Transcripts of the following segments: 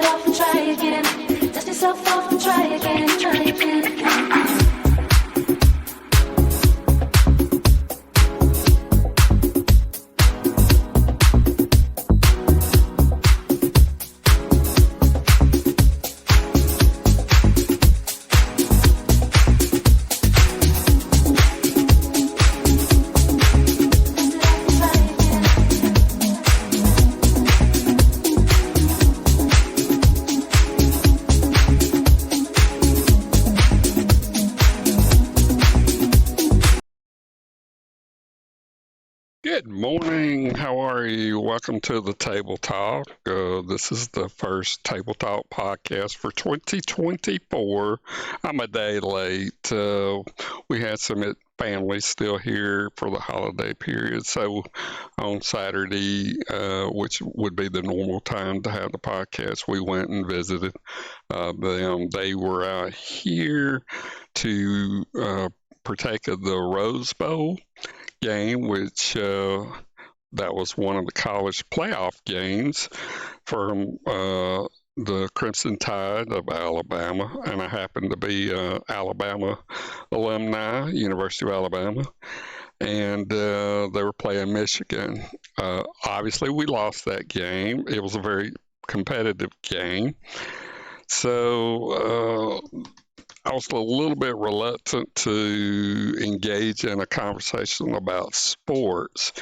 it off and try again. Dust yourself off and try again, try again. Good morning. How are you? Welcome to the Table Talk. This is the first Table Talk podcast for 2024. I'm a day late. We had some families still here for the holiday period. So on Saturday, which would be the normal time to have the podcast, we went and visited them. They were out here to partake of the Rose Bowl game, which that was one of the college playoff games from the Crimson Tide of Alabama, and I happen to be Alabama alumni, University of Alabama, and they were playing Michigan. Obviously, we lost that game. It was a very competitive game, so I was a little bit reluctant to engage in a conversation about sports.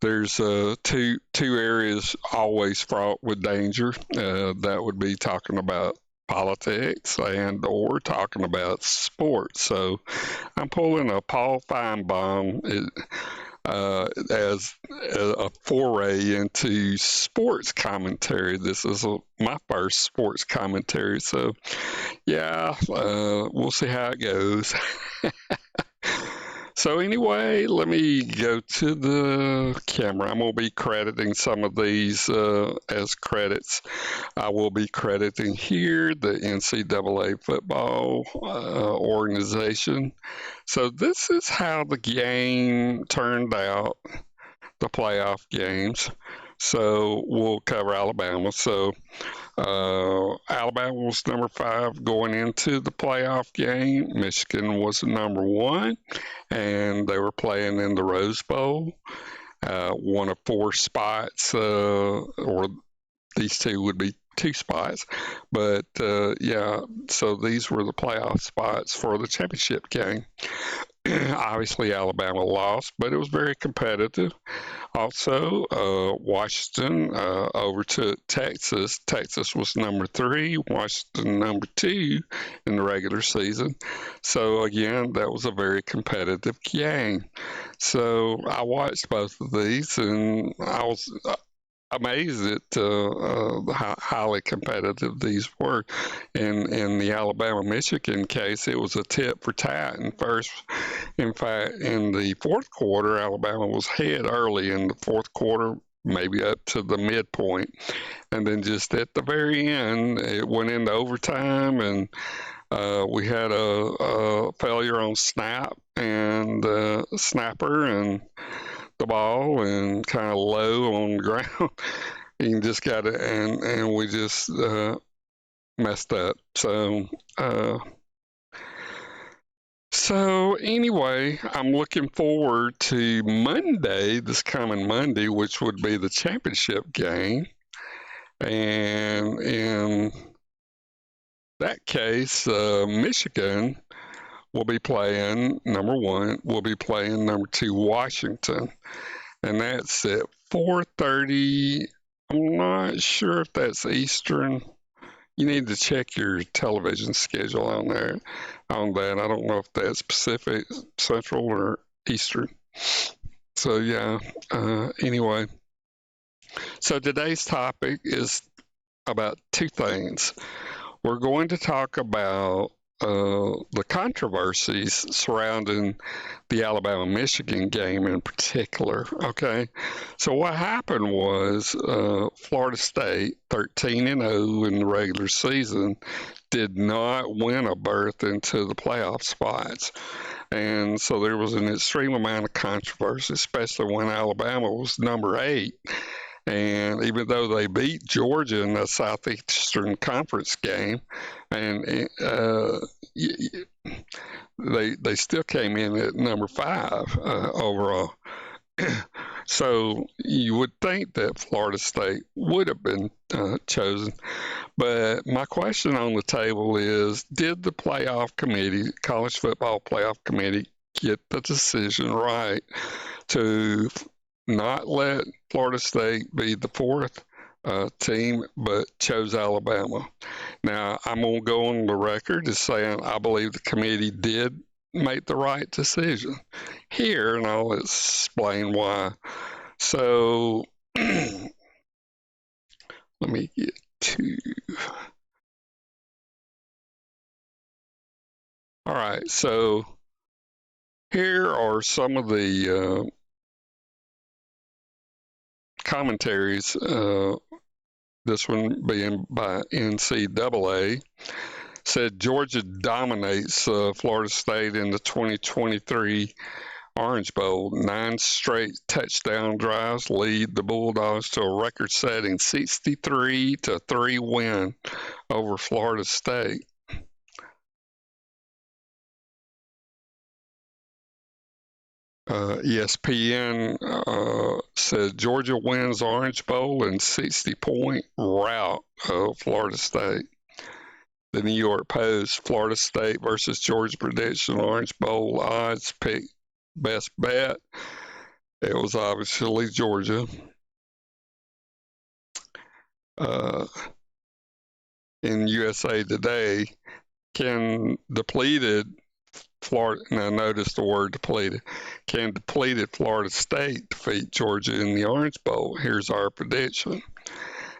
There's two areas always fraught with danger. That would be talking about politics and or talking about sports. So I'm pulling a Paul Feinbaum as a foray into sports commentary. This is my first sports commentary, so yeah, we'll see how it goes. So anyway, let me go to the camera. I'm going to be crediting some of these as credits. I will be crediting here the NCAA football organization. So this is how the game turned out, the playoff games. So we'll cover Alabama. So Alabama was number 5 going into the playoff game. Michigan was number 1, and they were playing in the Rose Bowl. One of 4 spots, or these two would be 2 spots. But yeah, so these were the playoff spots for the championship game. Obviously, Alabama lost, but it was very competitive. Also, Washington over to Texas. Texas was number 3, Washington number 2 in the regular season. So again, that was a very competitive game. So I watched both of these, and I was amazed at how highly competitive these were. In the Alabama-Michigan case, it was a tit for tat. And first, in fact, in the fourth quarter, Alabama was ahead early in the fourth quarter, maybe up to the midpoint. And then just at the very end, it went into overtime, and we had a failure on snap and snapper and the ball and kind of low on the ground. You just got it, and we just messed up. So anyway, I'm looking forward to Monday, this coming Monday, which would be the championship game. And in that case, Michigan will be playing number 1, will be playing number 2, Washington. And that's at 4:30. I'm not sure if that's Eastern. You need to check your television schedule on that. I don't know if that's Pacific, Central, or Eastern. So yeah, anyway. So today's topic is about 2 things. We're going to talk about the controversies surrounding the Alabama-Michigan game in particular. Okay, so what happened was Florida State, 13-0 in the regular season, did not win a berth into the playoff spots. And so there was an extreme amount of controversy, especially when Alabama was number 8 And even though they beat Georgia in the Southeastern Conference game, and they still came in at number 5 overall. So you would think that Florida State would have been chosen. But my question on the table is, did the playoff committee, college football playoff committee, get the decision right to not let Florida State be the 4th team, but chose Alabama? Now, I'm going to go on the record as saying I believe the committee did make the right decision here, and I'll explain why. So, let me get to. All right, so here are some of the commentaries. This one being by NCAA. Said Georgia dominates Florida State in the 2023 Orange Bowl. 9 straight touchdown drives lead the Bulldogs to a record-setting 63-3 win over Florida State. ESPN said Georgia wins Orange Bowl in 60-point rout of Florida State. The New York Post, Florida State versus Georgia prediction, Orange Bowl odds pick best bet. It was obviously Georgia. In USA Today, can depleted Florida, now notice the word depleted, can depleted Florida State defeat Georgia in the Orange Bowl? Here's our prediction.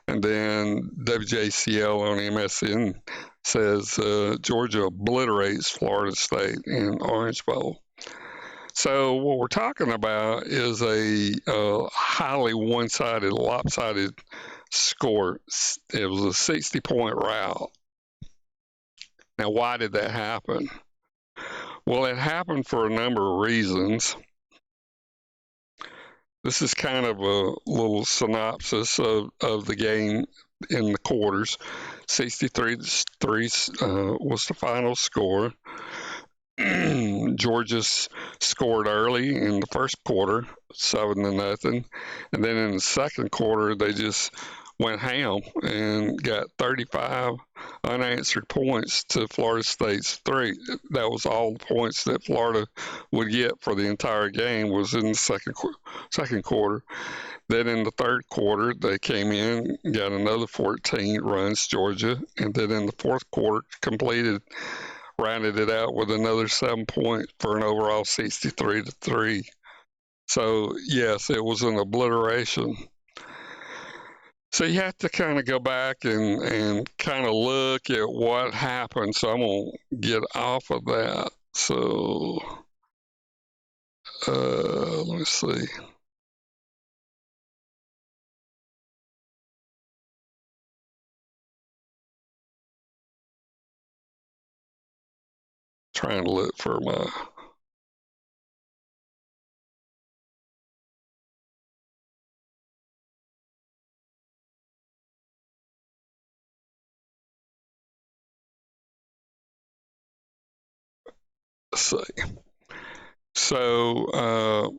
And then WJCL on MSN says Georgia obliterates Florida State in Orange Bowl. So what we're talking about is a highly one-sided, lopsided score. It was a 60-point rout. Now, why did that happen? Well, it happened for a number of reasons. This is kind of a little synopsis of the game in the quarters. 63-3 was the final score. Georgia scored early in the first quarter, 7-0, and then in the second quarter they just went ham and got 35 unanswered points to Florida State's 3. That was all the points that Florida would get for the entire game was in the second quarter. Then in the third quarter, they came in, got another 14 runs, Georgia, and then in the fourth quarter, rounded it out with another 7 points for an overall 63-3. So, yes, it was an obliteration. So you have to kind of go back and kind of look at what happened. So I'm going to get off of that. So let me see. Trying to look for my. Let's see. So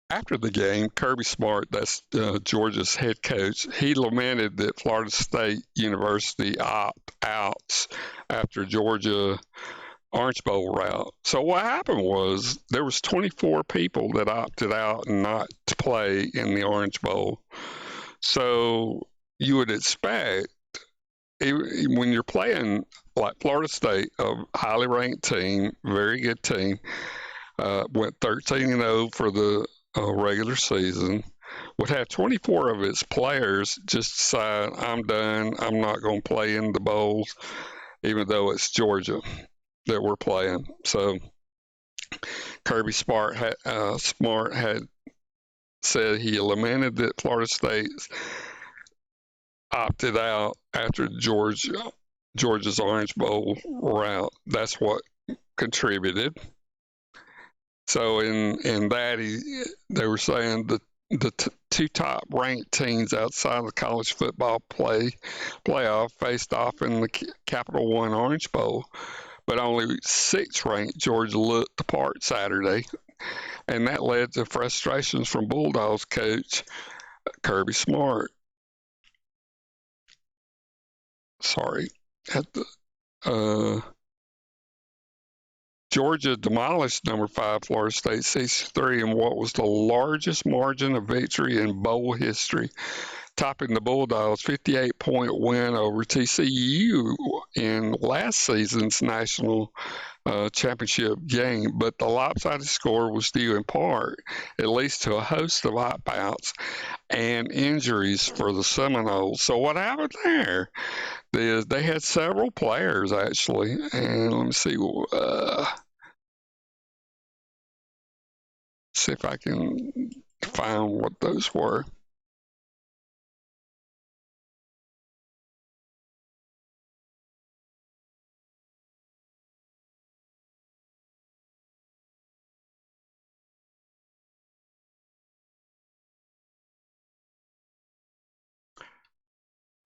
after the game, Kirby Smart, that's Georgia's head coach, he lamented that Florida State University opt-outs after Georgia Orange Bowl route. So what happened was there was 24 people that opted out and not to play in the Orange Bowl. So you would expect when you're playing like Florida State, a highly ranked team, very good team, went 13-0 for the regular season, would have 24 of its players just decide, I'm done, I'm not going to play in the bowls, even though it's Georgia that we're playing. So Kirby Smart had said he lamented that Florida State opted out after Georgia's Orange Bowl route. That's what contributed. So in that they were saying that the two top ranked teams outside the college football playoff faced off in the Capital One Orange Bowl, but only sixth ranked Georgia looked the part Saturday, and that led to frustrations from Bulldogs coach Kirby Smart. Sorry, at the Georgia demolished number 5 Florida State 63 in what was the largest margin of victory in bowl history, topping the Bulldogs' 58-point win over TCU in last season's national championship game. But the lopsided score was due in part, at least, to a host of opt-outs and injuries for the Seminoles. So what happened there is they had several players, actually, and let me see if I can find what those were.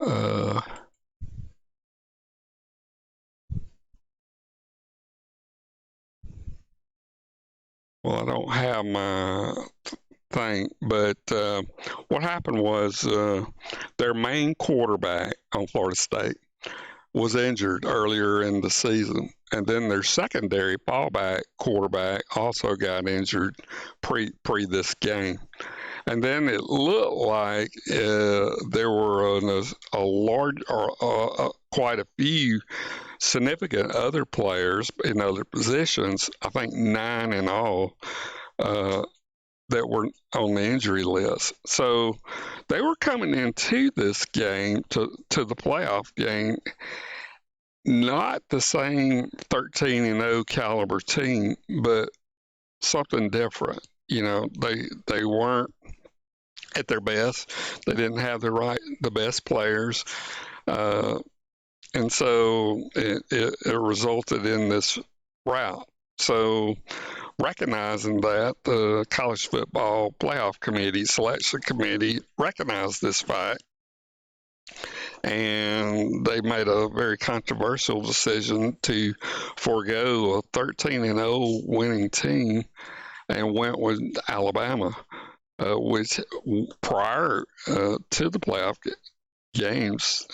Uh, well, I don't have my thing, but what happened was their main quarterback on Florida State was injured earlier in the season, and then their secondary fallback quarterback also got injured pre this game. And then it looked like there were a large or quite a few significant other players in other positions. I think 9 in all. Uh, that were on the injury list. So they were coming into this game to the playoff game, not the same 13-0 caliber team, but something different. You know, they weren't at their best. They didn't have the best players, uh, and so it resulted in this route. So recognizing that, the college football playoff committee, selection committee, recognized this fact, and they made a very controversial decision to forego a 13-0 winning team and went with Alabama, which prior to the playoff games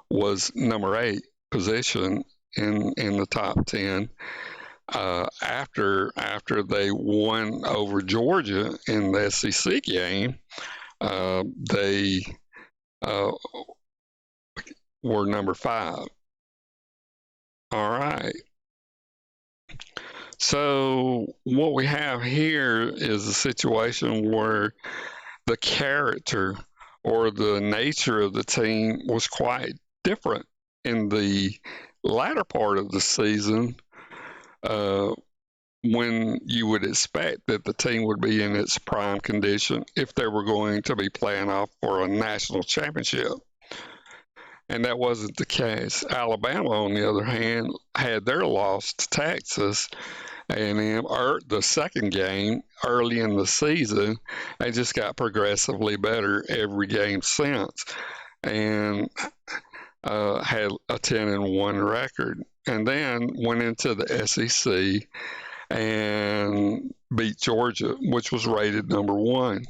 was number 8 position in the top 10. After they won over Georgia in the SEC game, they uh, were number 5. All right. So what we have here is a situation where the character or the nature of the team was quite different in the latter part of the season, uh, when you would expect that the team would be in its prime condition if they were going to be playing off for a national championship. And that wasn't the case. Alabama, on the other hand, had their loss to Texas A&M the second game early in the season. They just got progressively better every game since, and had a 10-1 record. And then went into the SEC and beat Georgia, which was rated number 1.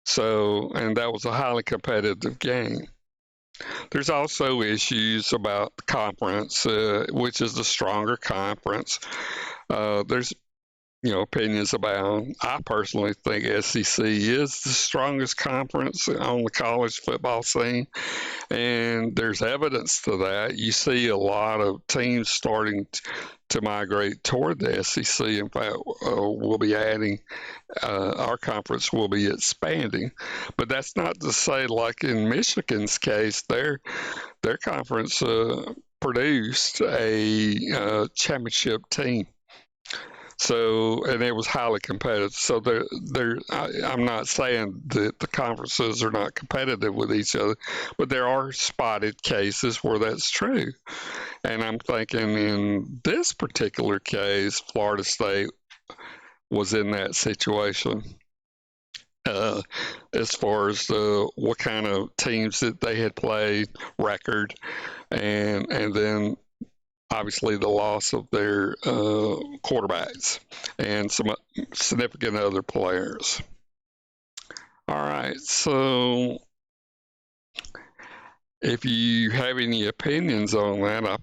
So, and that was a highly competitive game. There's also issues about the conference, which is the stronger conference. There's opinions about. I personally think SEC is the strongest conference on the college football scene, and there's evidence to that. You see a lot of teams starting to migrate toward the SEC. In fact, we'll be adding, our conference will be expanding, but that's not to say, like in Michigan's case, their conference produced a championship team. So, and it was highly competitive. So I'm not saying that the conferences are not competitive with each other, but there are spotted cases where that's true. And I'm thinking in this particular case, Florida State was in that situation. uh, as far as what kind of teams that they had played, record, and then obviously the loss of their quarterbacks and some significant other players. All right, so if you have any opinions on that,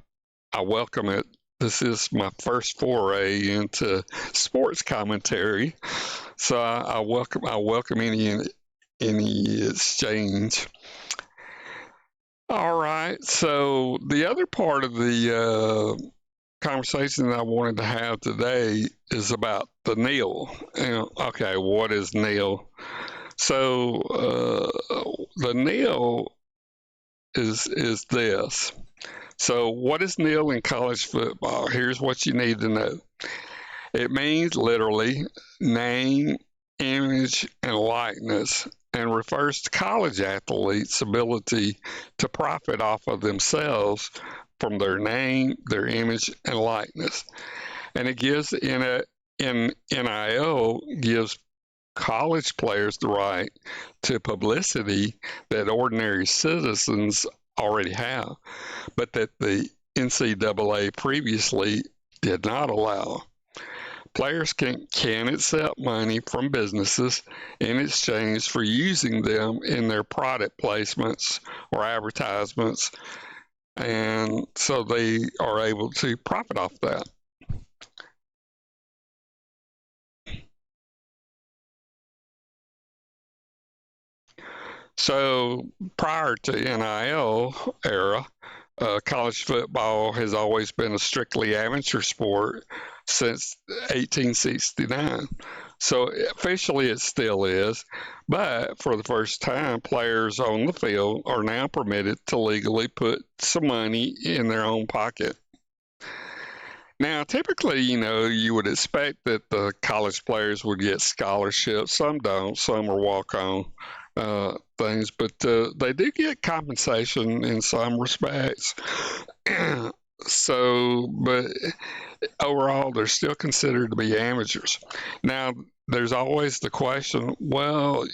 I welcome it. This is my first foray into sports commentary, so I welcome any exchange. All right, so the other part of the conversation that I wanted to have today is about the NIL. Okay, what is NIL? So the NIL is this. So what is NIL in college football? Here's what you need to know. It means literally name, image, and likeness, and refers to college athletes' ability to profit off of themselves from their name, their image, and likeness. And it gives in NIL gives college players the right to publicity that ordinary citizens already have, but that the NCAA previously did not allow. Players can accept money from businesses in exchange for using them in their product placements or advertisements, and so they are able to profit off that. So prior to NIL era, college football has always been a strictly amateur sport since 1869. So officially it still is, but for the first time, players on the field are now permitted to legally put some money in their own pocket. Now, typically, you would expect that the college players would get scholarships. Some don't, some are walk on things, but they do get compensation in some respects. So, but overall, they're still considered to be amateurs. Now, there's always the question, well,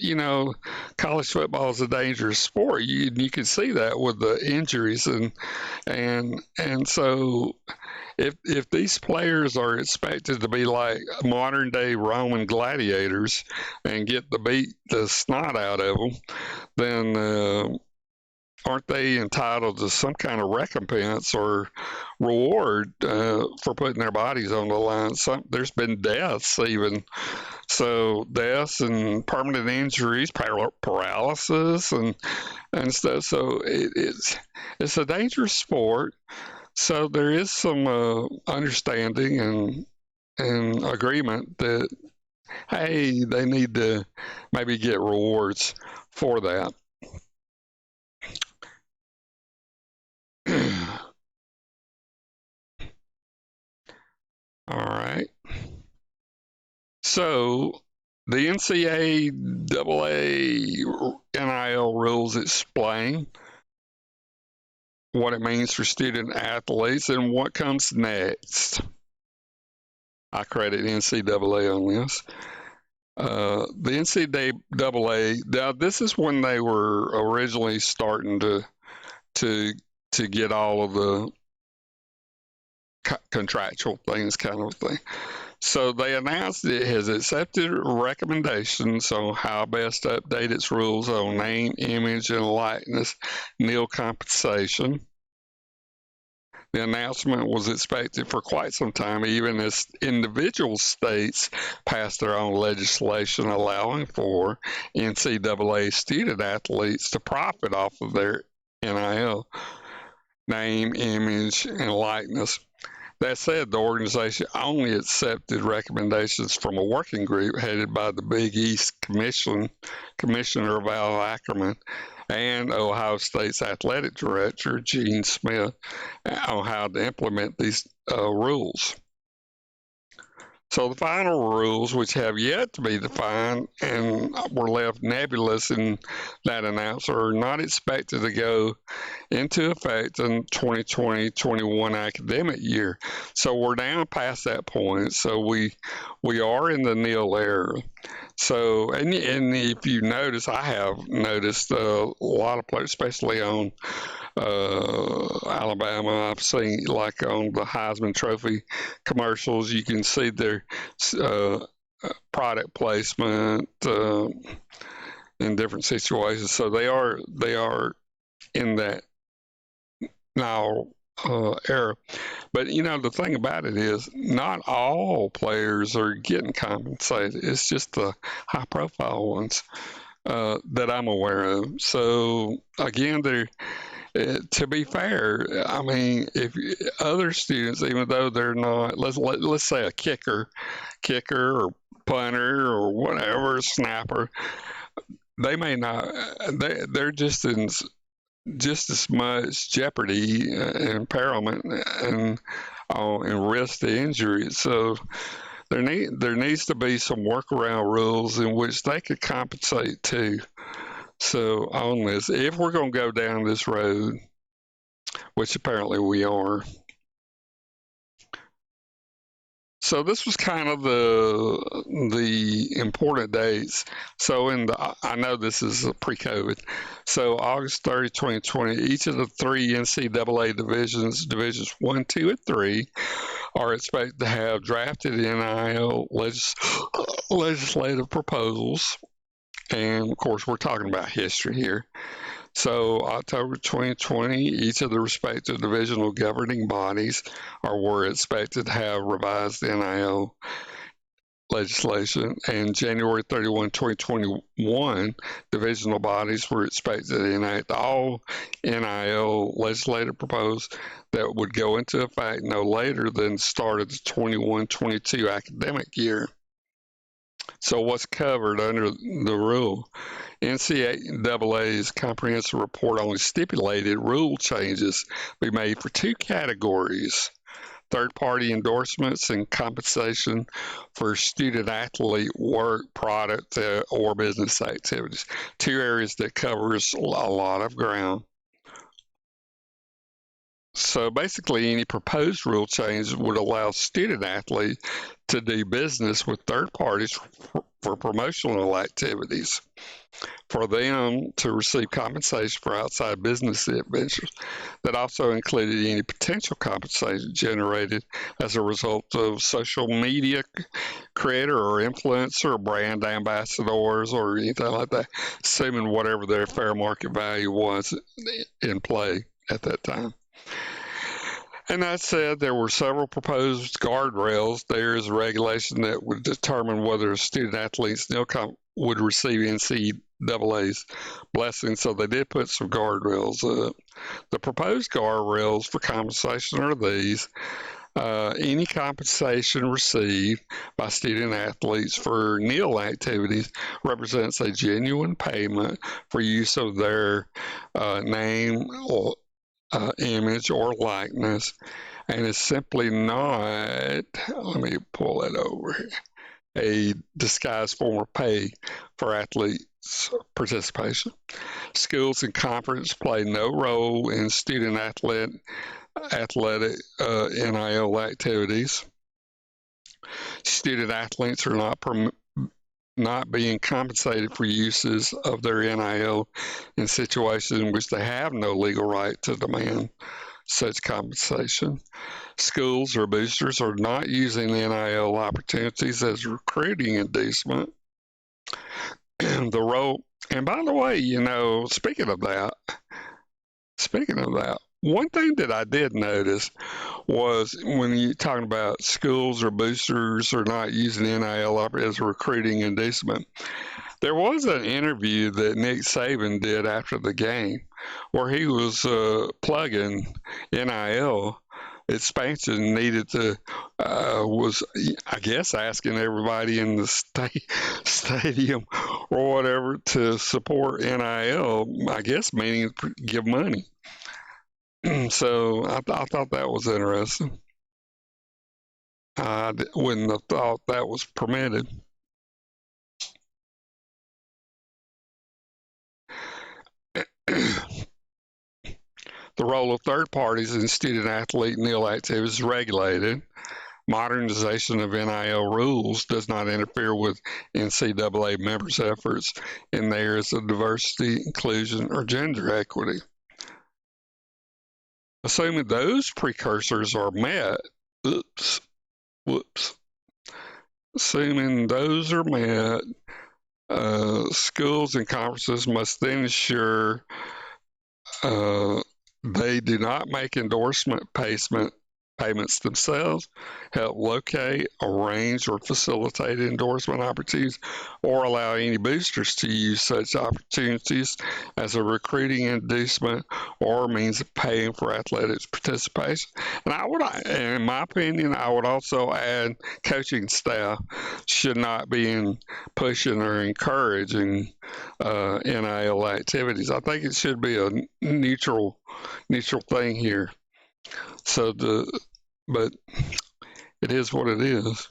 college football is a dangerous sport. You can see that with the injuries and so if these players are expected to be like modern day Roman gladiators and get the beat the snot out of them, then aren't they entitled to some kind of recompense or reward for putting their bodies on the line? There's been deaths even, so deaths and permanent injuries, paralysis and stuff. So it's a dangerous sport. So there is some understanding and agreement that hey, they need to maybe get rewards for that. All right. So the NCAA NIL rules explain what it means for student athletes and what comes next. I credit NCAA on this. The NCAA, now this is when they were originally starting to to get all of the contractual things kind of thing. So they announced it has accepted recommendations on how best to update its rules on name, image, and likeness, NIL compensation. The announcement was expected for quite some time, even as individual states passed their own legislation allowing for NCAA student athletes to profit off of their NIL, name, image, and likeness. That said, the organization only accepted recommendations from a working group headed by the Big East Commissioner Val Ackerman and Ohio State's athletic director, Gene Smith, on how to implement these rules. So the final rules, which have yet to be defined and were left nebulous in that announcement, are not expected to go into effect in 2020-21 academic year. So we're now past that point. So we are in the NIL era. So, and if you notice, I have noticed a lot of players, especially on Alabama. I've seen like on the Heisman Trophy commercials, you can see their uh, product placement in different situations. So they are in that now era. But the thing about it is, not all players are getting compensated. It's just the high-profile ones that I'm aware of. So again, to be fair, I mean, if other students, even though they're not, let's say a kicker or punter or whatever, snapper, they may not. They're just as much jeopardy and impairment and risk to injury. So there needs to be some workaround rules in which they could compensate too. So on this, if we're going to go down this road, which apparently we are. So this was kind of the important dates. So I know this is pre-COVID. So August 30, 2020, each of the three NCAA divisions 1, 2, and 3 are expected to have drafted NIL legislative proposals. And of course, we're talking about history here. So, October 2020, each of the respective divisional governing bodies were expected to have revised NIL legislation, and January 31, 2021, divisional bodies were expected to enact all NIL legislative proposed that would go into effect no later than the start of the 21-22 academic year. So what's covered under the rule? NCAA's comprehensive report only stipulated rule changes be made for two categories: third-party endorsements and compensation for student-athlete work, product, or business activities. Two areas that covers a lot of ground. So basically, any proposed rule change would allow student-athletes to do business with third parties for promotional activities, for them to receive compensation for outside business adventures. That also included any potential compensation generated as a result of social media creator or influencer or brand ambassadors or anything like that, assuming whatever their fair market value was in play at that time. And that said, there were several proposed guardrails. There is a regulation that would determine whether a student athlete still would receive NCAA's blessing, so they did put some guardrails up. The proposed guardrails for compensation are these. Any compensation received by student athletes for NIL activities represents a genuine payment for use of their name or image or likeness, and is simply not, let me pull it over here, a disguised form of pay for athletes' participation. Schools and conferences play no role in student athletic NIL activities. Student athletes are not being compensated for uses of their NIL in situations in which they have no legal right to demand such compensation. Schools or boosters are not using NIL opportunities as recruiting inducement. The role, and by the way, speaking of that, one thing that I did notice was when you're talking about schools or boosters are not using NIL as a recruiting inducement, there was an interview that Nick Saban did after the game where he was plugging NIL expansion needed to was, I guess, asking everybody in the stadium or whatever to support NIL, I guess meaning give money. So I thought that was interesting. I wouldn't have thought that was permitted. The role of third parties in student athlete NIL activities is regulated. Modernization of NIL rules does not interfere with NCAA members' efforts in the areas of diversity, inclusion, or gender equity. Assuming those precursors are met, assuming those are met, schools and conferences must then ensure they do not make endorsement payments themselves, help locate, arrange, or facilitate endorsement opportunities, or allow any boosters to use such opportunities as a recruiting inducement or means of paying for athletics participation. And in my opinion, I would also add coaching staff should not be pushing or encouraging NIL activities. I think it should be a neutral thing here. But it is what it is.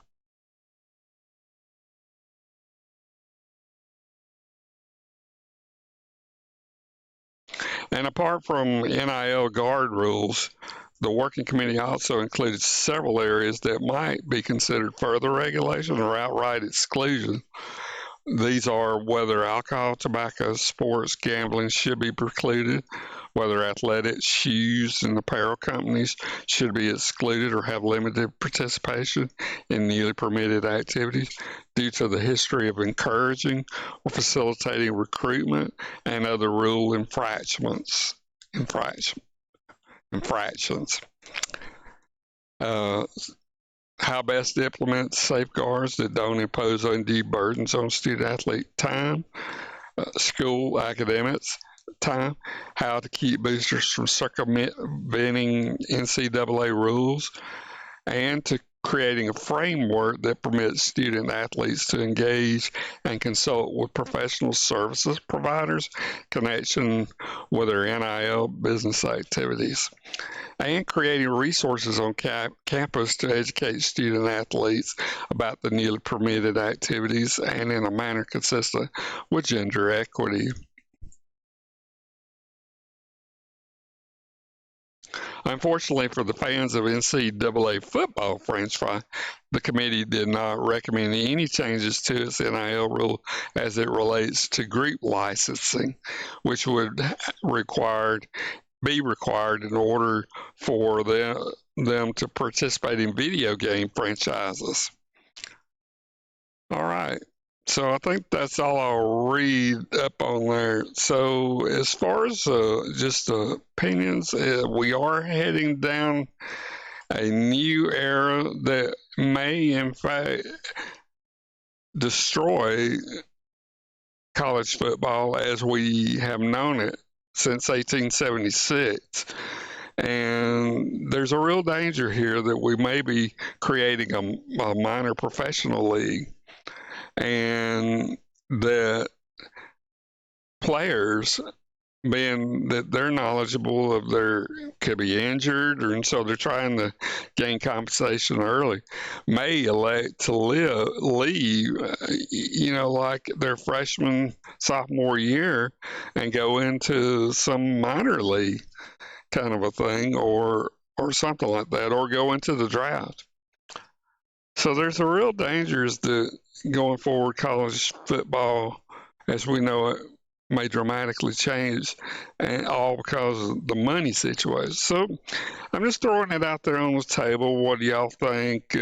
And apart from NIL guard rules, the working committee also included several areas that might be considered further regulation or outright exclusion. These are whether alcohol, tobacco, sports, gambling should be precluded, whether athletics, shoes, and apparel companies should be excluded or have limited participation in newly permitted activities due to the history of encouraging or facilitating recruitment and other rule infractions. How best to implement safeguards that don't impose undue burdens on student athlete time, school academics time, how to keep boosters from circumventing NCAA rules, and to creating a framework that permits student athletes to engage and consult with professional services providers in connection with their NIL business activities, and creating resources on campus to educate student athletes about the newly permitted activities and in a manner consistent with gender equity. Unfortunately for the fans of NCAA football franchise, the committee did not recommend any changes to its NIL rule as it relates to group licensing, which would be required in order for them to participate in video game franchises. All right. So I think that's all I'll read up on there. So as far as just opinions, we are heading down a new era that may, in fact, destroy college football as we have known it since 1876. And there's a real danger here that we may be creating a minor professional league, and that players, being that they're knowledgeable of could be injured, and so they're trying to gain compensation early, may elect to leave, like their freshman, sophomore year, and go into some minor league kind of a thing, or something like that, or go into the draft. So there's a real danger that going forward, college football, as we know it, may dramatically change, and all because of the money situation. So I'm just throwing it out there on the table. What do y'all think?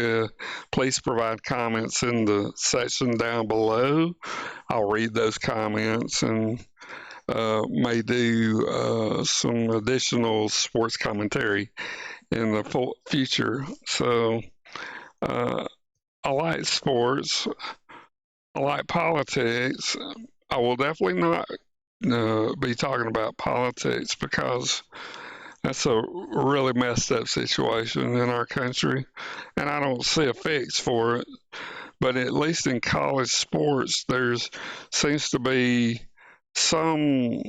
Please provide comments in the section down below. I'll read those comments and may do some additional sports commentary in the future. So I like sports. I like politics. I will definitely not be talking about politics because that's a really messed up situation in our country, and I don't see a fix for it. But at least in college sports, seems to be some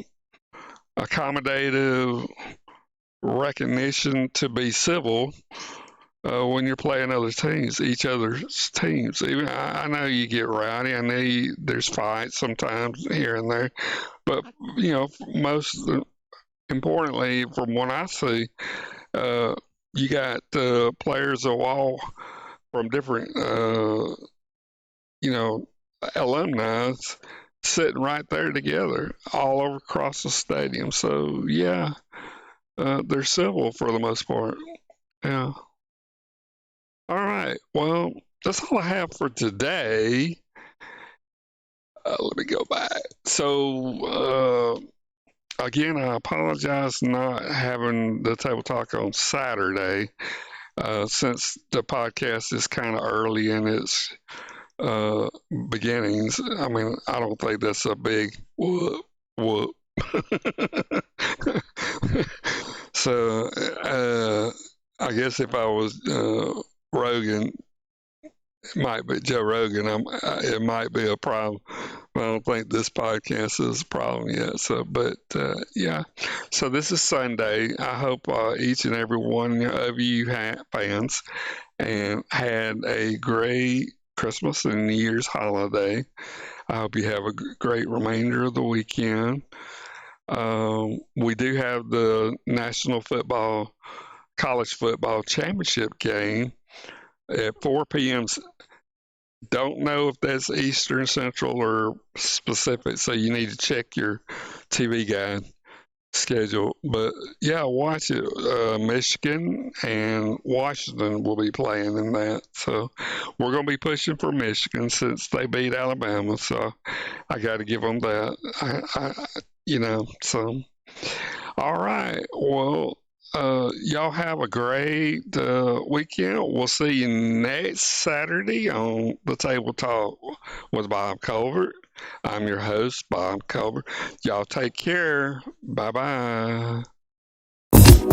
accommodative recognition to be civil when you're playing each other's teams. Even I know you get rowdy. I know there's fights sometimes here and there, but most importantly, from what I see, you got players of all from different, alumni sitting right there together, all over across the stadium. So yeah, they're civil for the most part. Yeah. All right. Well, that's all I have for today. Let me go back. So, again, I apologize not having the table talk on Saturday, since the podcast is kind of early in its beginnings. I mean, I don't think that's a big whoop whoop. So, I guess if I was Rogan, it might be Joe Rogan. It might be a problem. I don't think this podcast is a problem yet. So, but yeah. So this is Sunday. I hope each and every one of you fans and had a great Christmas and New Year's holiday. I hope you have a great remainder of the weekend. We do have the National Football, College Football Championship game at 4 p.m. Don't know if that's Eastern, Central, or Pacific, so you need to check your TV guide schedule. But yeah, watch it. Michigan and Washington will be playing in that. So we're going to be pushing for Michigan since they beat Alabama. So I got to give them that. So all right. Well, y'all have a great weekend. We'll see you next Saturday on the Table Talk with Bob Colbert. I'm your host, Bob Colbert. Y'all take care. Bye bye. What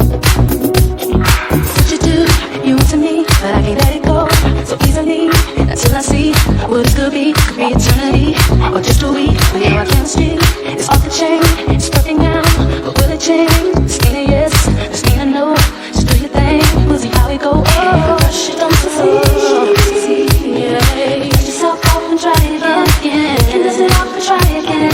you do, you to me, but I can't let it go so easily. Until I see what it could be eternity or just a week. But now I can't speak. It's off the chain, it's broken now. But will it change? It's mean a yes, it's mean a no. Just do your thing, we'll see how it go. Oh, rush it, don't succeed. Yeah, dust yourself off and try again. Dust it off and try again.